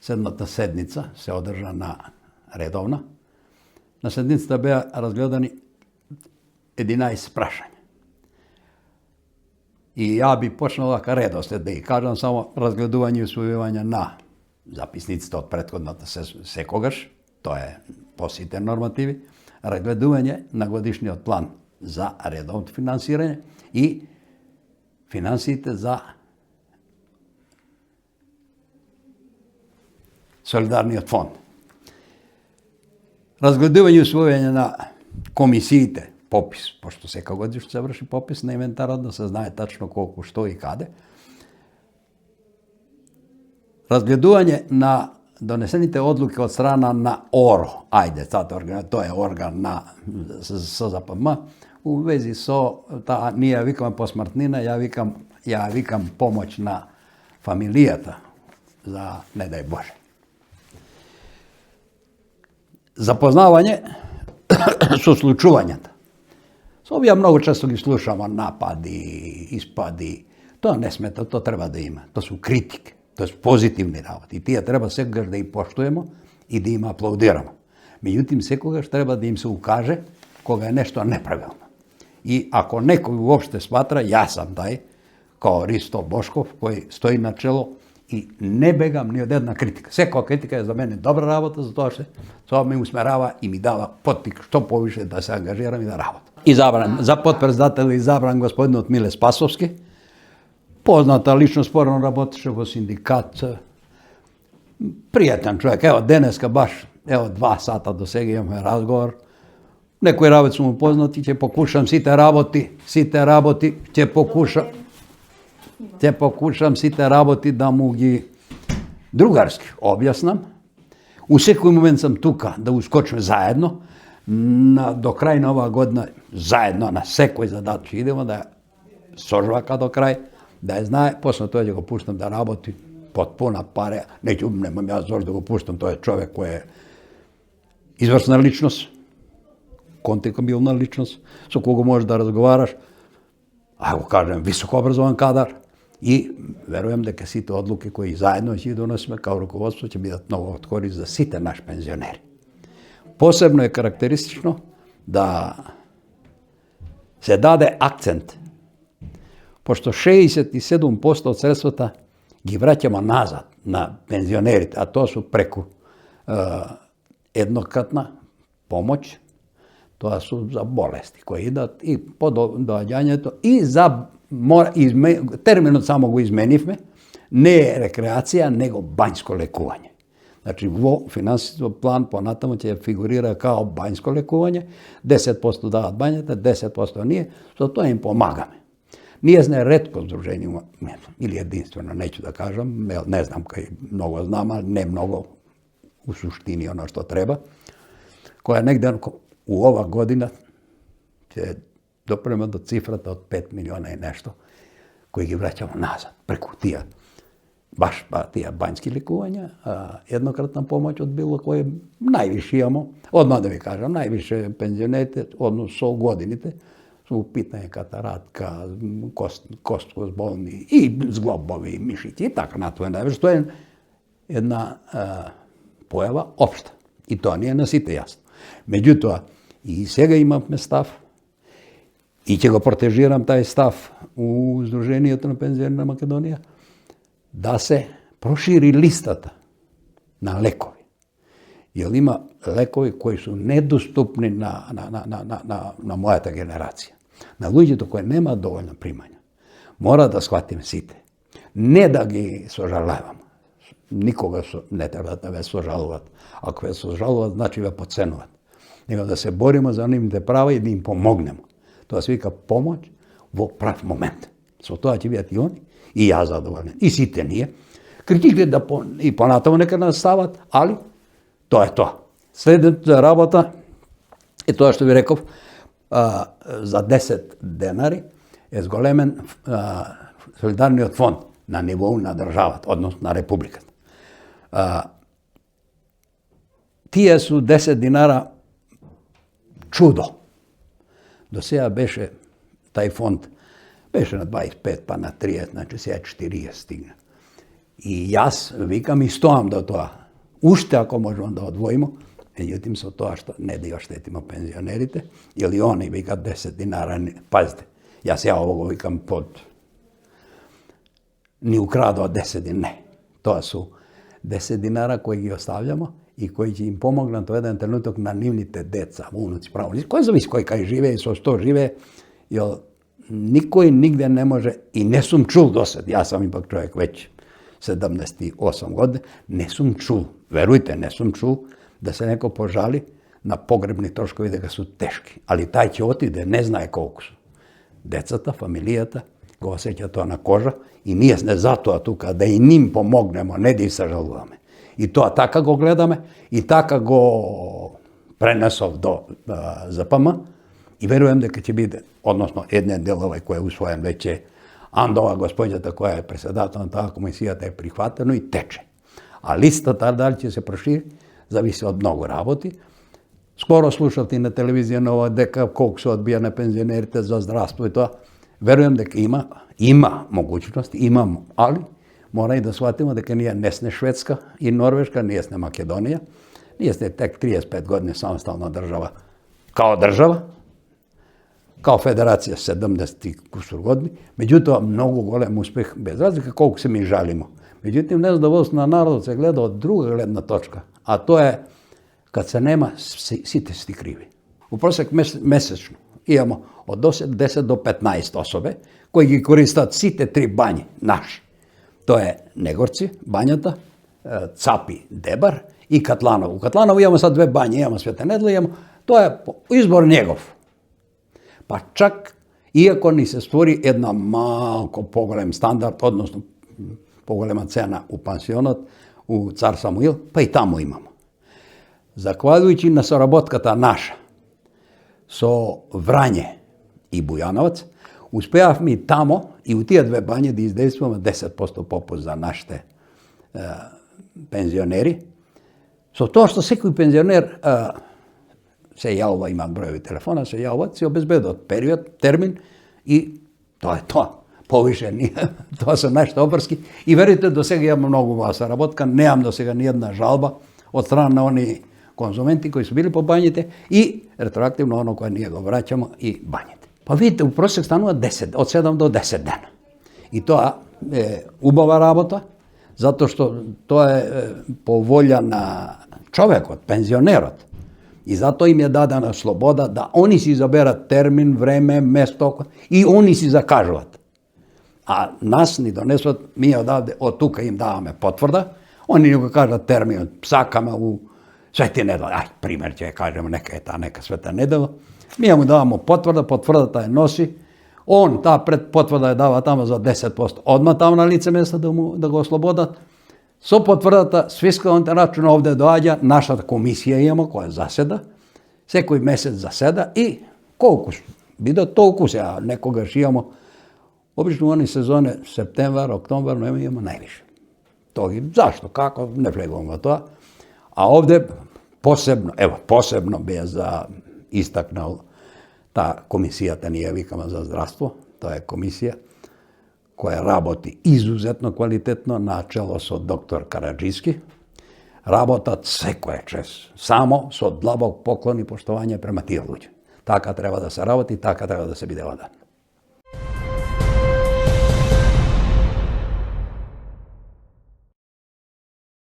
седмата седница се одржа на редовна. На седницата беа разгледани 11 прашања. И ја би почнал така редослед да ги кажам само разгледување и усвојување на записниците од претходната секогаш, тоа е по сите нормативи, разгледување на годишниот план за редовно финансирање и финансиите за солидарниот фонд. Разгледување и усвојување на комисиите, попис, пошто секоја годишно се врши попис на инвентарот, да се знае тачно колку, што и каде. Разгледување на донесените одлуки од страна на ОРО, тоа е орган на СЗПМ, у вези со таа, ние ја викаме посмртнина, ја викам помоќ на фамилијата за не дај Боже. Запознавање со случувањата. Со овие многу често ги слушаме напади, испади. Тоа не смета, тоа треба да има. Тоа су критики, тоа су позитивни работи. И тие треба секогаш да ги поштуемо и да им аплаудираме. Меѓутоа, секогаш треба да им се укаже кога е нешто неправилно. И ако некој уопште сматра, јас сам тај, као Ристо Бошков, кој стои на чело и не бегам ни од една критика. Секоја критика е за мене добра работа, затоа што тоа ме усмерава и ми дава поттик што повише да се ангажирам и да работам. Избран за потпредседател избран господинот Миле Спасовски. Позната личност, порано работеше во синдикат. Пријатен човек. Ево денеска баш, 2 сата до сега имаме разговор. Некои работи су му познати, ќе покушам сите работи, ќе покушам сите работи да му ги другарски објаснам. У секој момент сам тука да ускочиме заедно, до крај на оваа година заедно на секој задат ќе идеме да сожвака до крај, да ја знае, после тоа ќе го пуштам да работи потпуна паре, немам јас зошто да го пуштам, тој е човек кој е изврсна личност, контекабилна личност, со кого можеш да разговараш, го кажем, високо образован кадар, и верувам дека сите одлуки кои заедно ќе донесеме као руководство ќе бидат многу од корист за сите наши пензионери. Посебно е карактеристично да се даде акцент, пошто 67% од средствата ги враќаме назад на пензионерите, а тоа су преку еднократна помоќ, тоа су за болести кои идат и по доаѓањето и за терминот само го изменивме, не е рекреација, него бањско лекување. Значи, во финансискиот план понатаму ќе фигурира као бањско лекување, 10% дават бањата, 10% ние, со тоа им помагаме. Ние сме ретко здружение, или единствено, неќу да кажам, не знам кај многу знам, а не многу у суштини оно што треба, која негде у ова година ќе допрема до цифрата од 5 милиона и нешто, кои ги враќаме назад, преку тие бањски лекувања, еднократна помоќ од било кој највише имамо, одма да ви кажам, највише пензионерите, одно со годините, со питање катаратка, костко зболни и зглобови, и мишици и така натаму. Тоа е една појава општа и тоа не е на сите јасно. Меѓутоа, и сега имавме став, и ќе го протежирам тај став у Сдруженијето на пензионери на Македонија, да се прошири листата на лекови. Јер има лекови кои су недоступни на мојата генерација. На луѓето кои немаат доволно примања. Мора да схватиме сите. Не да ги сожалевам. Никога не треба да ве сожалуват. Ако ве сожалуват, значи ве подценуват. Него да се бориме за нивните права и да им помогнеме. Тоа се вика помоќ во прав момент. Со тоа ќе бидат и они, и јас задоволен, и сите ние. Критиките да и понатаму нека настават, али тоа е тоа. Следната работа е тоа што ви реков, за 10 денари е зголемен солидарниот фонд на ниво на државата, односно на републиката. Тие су 10 динара чудо. До сега беше тај фонд беше на 25 па на 30, значи сега 40 стигна. И јас викам и стоам до тоа. Уште ако можеме да одвоимо, меѓутоа со тоа што не да ја штетимо пензионерите, или они викат 10 динара, пазите, јас ја ово го викам под ни украдоа 10 динара, не. Тоа су 10 динара кои ги оставljamo и кои ќе им помогнат во еден тренуток на нивните деца, унуци, правнуци, кој зависи кој кај живее, со што живее, јел никој нигде не може, и не сум чул досед, јас сам импак човек веќе 78 години, не сум чул, верујте, не сум чул да се некој пожали на погребни трошкови дека су тешки. Али тај ќе отиде, не знае колку су. Децата, фамилијата, го осеќа тоа на кожа и ние сме затоа тука да и ним помогнемо, не да и сажалуваме. И тоа така го гледаме и така го пренесов до ЗПМ и верувам дека ќе биде, односно еден дел овај кој е усвоен веќе, Андова, господјата која е председател на таа комисијата, е прихватено и тече. А листата дали ќе се прошири, зависи од многу работи. Скоро слушав и на телевизија нова дека колку се одбија на пензионерите за здравство и тоа. Верувам дека има могуćност, али мора и да сватиме дека ние не сме Шведска и Норвешка, ние сме Македонија. Ние сме тек 35 години самостална држава, као федерација 70 кусур години, меѓутоа многу голем успех, без разлика колку се ми жалимо. Меѓутоа, незадоволство на народот се гледа од друга гледна точка, а тоа е, кад се нема, сите сте криви. У просек месечно имамо од 10 до 15 особе, кои ги користат сите 3 бањи наши. Тоа е Негорци, бањата, Цапи, Дебар и Катланово. У Катланово имамо сад 2 бањи, имамо Света Недела, тоа е избор негов. Па чак, иако ни се створи една малко поголем стандард, односно поголема цена у пансионот, у Цар Самуил, па и таму имамо. Заквалујќи на соработката наша со Врање и Бујановац, успеавме и тамо и у тие 2 бањи да издействуваме 10% попуст за нашите пензионери. Со тоа што секој пензионер се јавува, има бројови телефона, се јавуваат, се обезбедуваат период, термин и тоа е тоа. Повише ние, тоа се нашите обврски. И верите, до сега имам многу убава соработка, немам до сега ни една жалба од страна на они конзументи кои су били по бањите и ретроактивно оно кое ние го враќамо и бањите. Па видите, у просек станува 10, од 7 до 10 дена. И тоа е убава работа, затоа што тоа е по волја на човекот, пензионерот. И затоа им е дадена слобода да они си изаберат термин, време, место и они си закажуваат. А нас ни донесуват, ми одавде, од тука им даваме потврда, они ни го кажат терминот, сакаме у Свети Недела, пример ќе кажеме, нека е таа нека Света Недела, ми му даваме потврда, потврдата ја носи, он таа пред потврда ја дава тамо за 10%, одма тамо на лице место да го ослободат. Со потврдата с фискалните рачун овде доаѓа нашата комисија имamo која заседа, секој месец заседа и колку бидат толку се, а некогаш имamo, обично они сезоне септемвар, октомвар, ноември имamo највише. Тоа зашто, како, не влегувам во тоа. А овде посебно бе за истакнал таа комисијата, ние викаме за здравство, тоа е комисија која работи изузетно квалитетно на чело со доктор Караджиски. Работат секоја чест, само со длабок поклон и поштовање према тие луѓе. Така треба да се работи, така треба да се биде одат.